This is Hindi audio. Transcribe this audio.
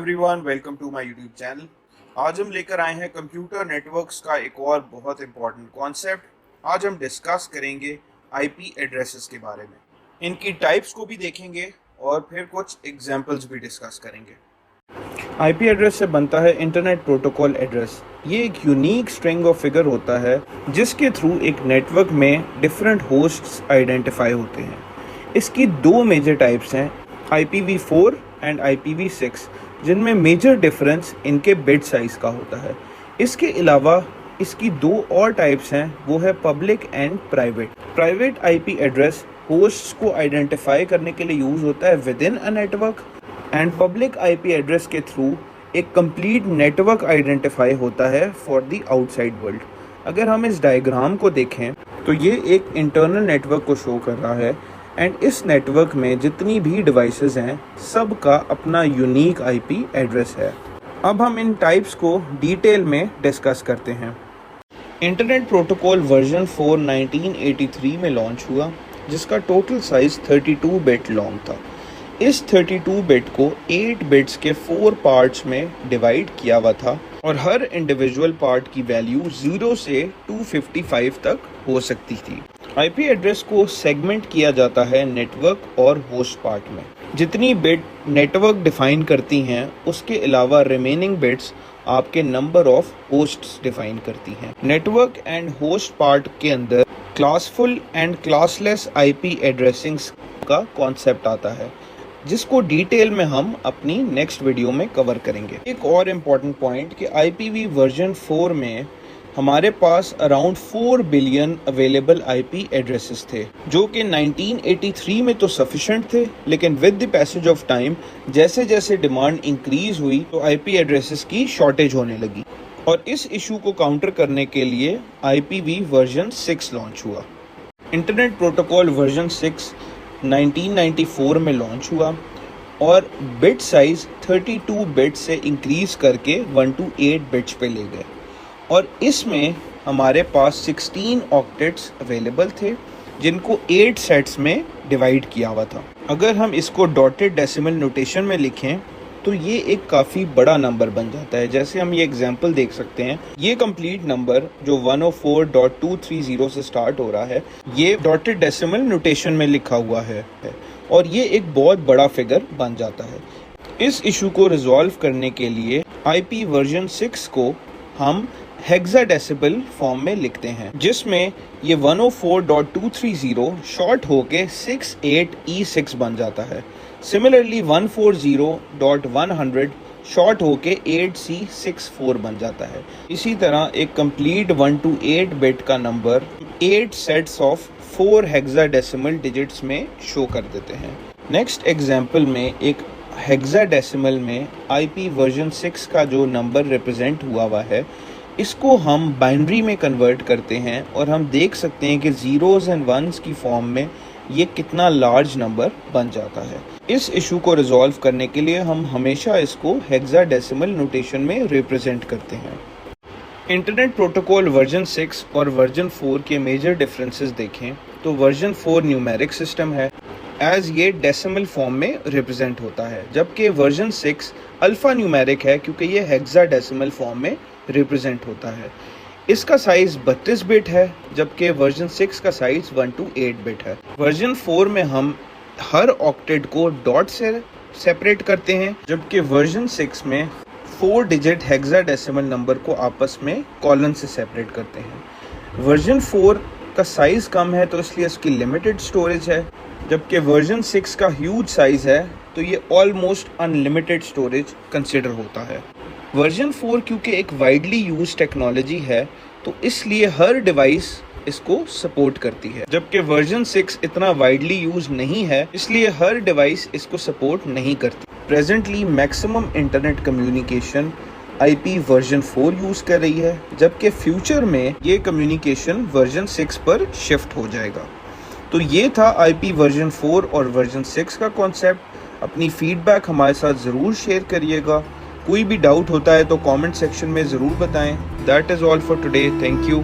Everyone, welcome to my YouTube channel. आज हम लेकर आए हैं कंप्यूटर नेटवर्क्स का एक और बहुत इंपॉर्टेंट कॉन्सेप्ट। आज हम डिस्कस करेंगे आईपी एड्रेसेस के बारे में, इनकी टाइप्स को भी देखेंगे और फिर कुछ एग्जांपल्स भी डिस्कस करेंगे। आईपी एड्रेस से बनता है इंटरनेट प्रोटोकॉल एड्रेस। ये एक यूनिक स्ट्रिंग ऑफ फिगर होता है जिसके थ्रू एक नेटवर्क में डिफरेंट होस्ट्स आइडेंटिफाई होते हैं। इसकी दो मेजर टाइप्स हैं, IPv4 एंड IPv6, जिनमें मेजर डिफरेंस इनके बिट साइज का होता है। इसके अलावा इसकी दो और टाइप्स हैं, वो है public and private. Private IP address hosts को आइडेंटिफाई करने के लिए यूज होता है with in a network, and public IP address के थ्रू एक कंप्लीट नेटवर्क आइडेंटिफाई होता है फॉर द आउटसाइड वर्ल्ड। अगर हम इस डायग्राम को देखें तो ये एक इंटरनल नेटवर्क को शो कर रहा है, एंड इस नेटवर्क में जितनी भी डिवाइसेस हैं सब का अपना यूनिक आईपी एड्रेस है। अब हम इन टाइप्स को डिटेल में डिस्कस करते हैं। इंटरनेट प्रोटोकॉल वर्जन 4 1983 में लॉन्च हुआ, जिसका टोटल साइज 32 बिट लॉन्ग था। इस 32 बिट को 8 बिट्स के 4 पार्ट्स में डिवाइड किया हुआ था, और हर इंडिविजुअल पार्ट की वैल्यू 0 से 255 तक हो सकती थी। आईपी एड्रेस को सेगमेंट किया जाता है नेटवर्क और होस्ट पार्ट में। जितनी बिट नेटवर्क डिफाइन करती हैं, उसके अलावा रिमेनिंग बिट्स आपके नंबर ऑफ होस्ट्स डिफाइन करती हैं। नेटवर्क एंड होस्ट पार्ट के अंदर क्लासफुल एंड क्लासलेस आईपी एड्रेसिंग्स का कॉन्सेप्ट आता है, जिसको डिटेल में हम अपनी नेक्स्ट वीडियो में कवर करेंगे। एक और इम्पॉर्टेंट पॉइंट कि IPv वर्जन 4 में हमारे पास around 4 billion available IP addresses थे, जो कि 1983 में तो सफिशिएंट थे, लेकिन with the passage of time जैसे जैसे डिमांड इंक्रीज हुई तो आईपी एड्रेसेस की शॉर्टेज होने लगी, और इस इशू को काउंटर करने के लिए IPv वर्जन 6 लॉन्च हुआ। इंटरनेट प्रोटोकॉल वर्जन 6 1994 में लॉन्च हुआ, और बिट साइज 32 बिट से इंक्रीज करके 128 बिट्स पे ले गए, और इसमें हमारे पास 16 ऑक्टेट्स अवेलेबल थे, जिनको 8 सेट्स में डिवाइड किया हुआ था। अगर हम इसको डॉटेड डेसिमल नोटेशन में लिखें तो ये एक काफ़ी बड़ा नंबर बन जाता है। जैसे हम ये एग्जांपल देख सकते हैं, ये कंप्लीट नंबर जो 104.230 से स्टार्ट हो रहा है, ये डॉटेड डेसिमल नोटेशन में लिखा हुआ है, और ये एक बहुत बड़ा फिगर बन जाता है। इस इशू को रिजॉल्व करने के लिए आईपी वर्जन 6 को हम हेक्साडेसिमल फॉर्म में लिखते हैं, जिसमें ये 104.230 शॉर्ट होके 68E6 बन जाता है। सिमिलरली 140.100 शॉर्ट होके 8C64 बन जाता है। इसी तरह एक कंप्लीट 1 to 8 बिट का number 8 sets of 4 hexadecimal digits में शो कर देते हैं। नेक्स्ट एग्जांपल में एक हेक्साडेसिमल में आईपी वर्जन 6 का जो नंबर रिप्रेजेंट हुआ है, इसको हम बाइनरी में कन्वर्ट करते हैं, और हम देख सकते हैं कि जीरोस एंड वंस की फॉर्म में ये कितना लार्ज नंबर बन जाता है। इस इशू को रिजॉल्व करने के लिए हम हमेशा इसको हेक्साडेसिमल नोटेशन में रिप्रेजेंट करते हैं। इंटरनेट प्रोटोकॉल वर्जन 6 और वर्जन 4 के मेजर डिफरेंसेस देखें तो वर्जन 4 न्यूमेरिक सिस्टम है, एज ये डेसिमल फॉर्म में रिप्रेजेंट होता है, जबकि वर्जन 6 अल्फा न्यूमेरिक है, क्योंकि ये हेक्साडेसिमल फॉर्म में रिप्रेजेंट होता है। इसका साइज 32 बिट है, जबकि वर्जन 6 का साइज 1 to 8 बिट है। वर्जन 4 में हम हर ऑक्टेट को डॉट से सेपरेट करते हैं, जबकि वर्जन 6 में 4 डिजिट हेक्साडेसिमल नंबर को आपस में कॉलन से सेपरेट करते हैं। वर्जन 4 का साइज कम है, तो इसलिए इसकी लिमिटेड स्टोरेज है, जबकि वर्जन 6 का ह्यूज साइज है, तो ये ऑलमोस्ट अनलिमिटेड स्टोरेज कंसिडर होता है। वर्जन 4 क्योंकि एक वाइडली यूज टेक्नोलॉजी है, तो इसलिए हर डिवाइस इसको सपोर्ट करती है, जबकि वर्जन 6 इतना वाइडली यूज नहीं है, इसलिए हर डिवाइस इसको सपोर्ट नहीं करती। Presently maximum internet communication IP version 4 use कर रही है, जबकि फ्यूचर में ये कम्युनिकेशन वर्जन 6 पर शिफ्ट हो जाएगा। तो ये था आईपी वर्जन 4 और वर्जन 6 का कॉन्सेप्ट। अपनी फीडबैक हमारे साथ ज़रूर शेयर करिएगा। कोई भी डाउट होता है तो कमेंट सेक्शन में ज़रूर बताएं। That is all for today. Thank you.